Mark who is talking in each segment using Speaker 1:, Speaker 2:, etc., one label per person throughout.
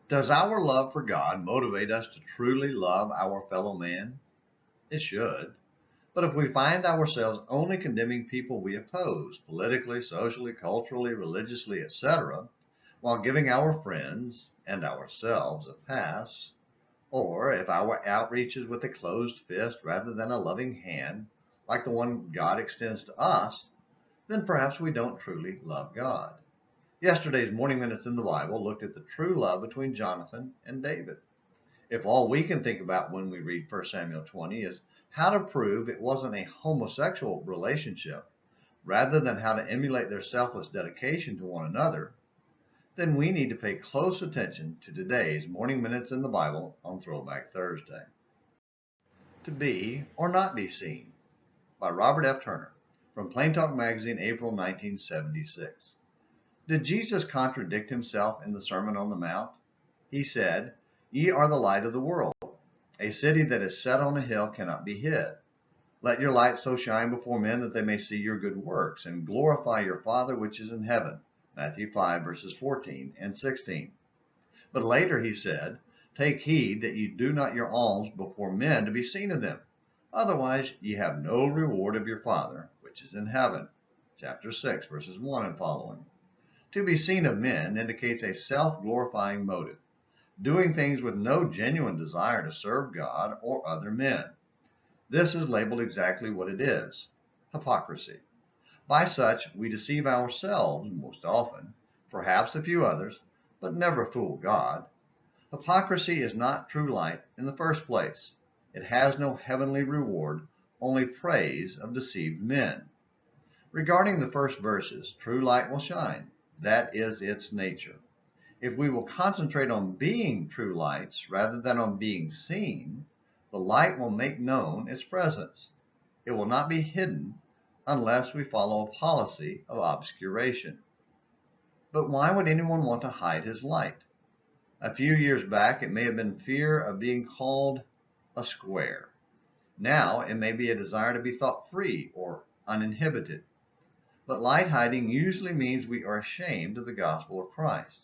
Speaker 1: Does our love for God motivate us to truly love our fellow man? It should. But if we find ourselves only condemning people we oppose, politically, socially, culturally, religiously, etc., while giving our friends and ourselves a pass, or if our outreach is with a closed fist rather than a loving hand, like the one God extends to us, then perhaps we don't truly love God. Yesterday's Morning Minutes in the Bible looked at the true love between Jonathan and David. If all we can think about when we read 1 Samuel 20 is how to prove it wasn't a homosexual relationship, rather than how to emulate their selfless dedication to one another, then we need to pay close attention to today's Morning Minutes in the Bible on Throwback Thursday. To Be or Not Be Seen by Robert F. Turner from Plain Talk Magazine, April 1976. Did Jesus contradict himself in the Sermon on the Mount? He said, "Ye are the light of the world. A city that is set on a hill cannot be hid. Let your light so shine before men that they may see your good works and glorify your Father which is in heaven." Matthew 5, verses 14 and 16. But later he said, "Take heed that ye do not your alms before men to be seen of them. Otherwise ye have no reward of your Father which is in heaven." Chapter 6, verses 1 and following. To be seen of men indicates a self-glorifying motive, doing things with no genuine desire to serve God or other men. This is labeled exactly what it is: hypocrisy. By such, we deceive ourselves most often, perhaps a few others, but never fool God. Hypocrisy is not true light in the first place. It has no heavenly reward, only praise of deceived men. Regarding the first verses, true light will shine. That is its nature. If we will concentrate on being true lights rather than on being seen, the light will make known its presence. It will not be hidden unless we follow a policy of obscuration. But why would anyone want to hide his light? A few years back, it may have been fear of being called a square. Now, it may be a desire to be thought free or uninhibited. But light hiding usually means we are ashamed of the gospel of Christ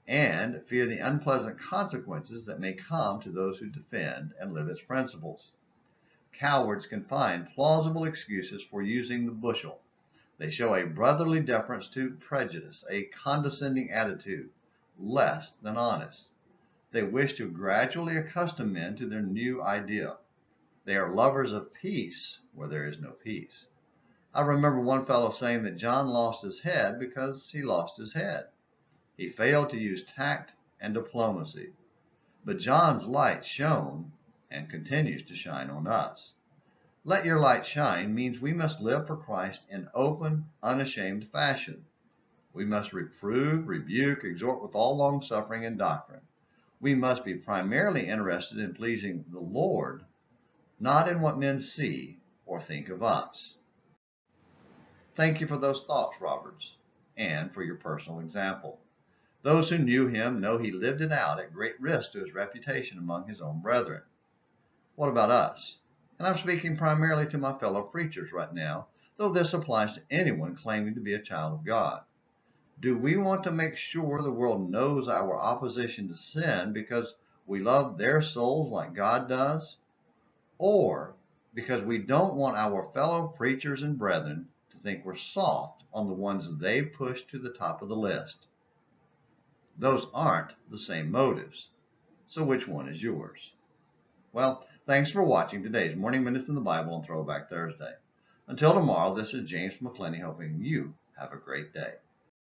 Speaker 1: and fear the unpleasant consequences that may come to those who defend and live its principles. Cowards can find plausible excuses for using the bushel. They show a brotherly deference to prejudice, a condescending attitude, less than honest. They wish to gradually accustom men to their new idea. They are lovers of peace where there is no peace. I remember one fellow saying that John lost his head because he lost his head. He failed to use tact and diplomacy. But John's light shone and continues to shine on us. Let your light shine means we must live for Christ in open, unashamed fashion. We must reprove, rebuke, exhort with all long-suffering and doctrine. We must be primarily interested in pleasing the Lord, not in what men see or think of us. Thank you for those thoughts, Roberts, and for your personal example. Those who knew him know he lived it out at great risk to his reputation among his own brethren. What about us? And I'm speaking primarily to my fellow preachers right now, though this applies to anyone claiming to be a child of God. Do we want to make sure the world knows our opposition to sin because we love their souls like God does? Or because we don't want our fellow preachers and brethren to think we're soft on the ones they've pushed to the top of the list? Those aren't the same motives. So which one is yours? Well, thanks for watching today's Morning Minutes in the Bible on Throwback Thursday. Until tomorrow, this is James McClenny hoping you have a great day.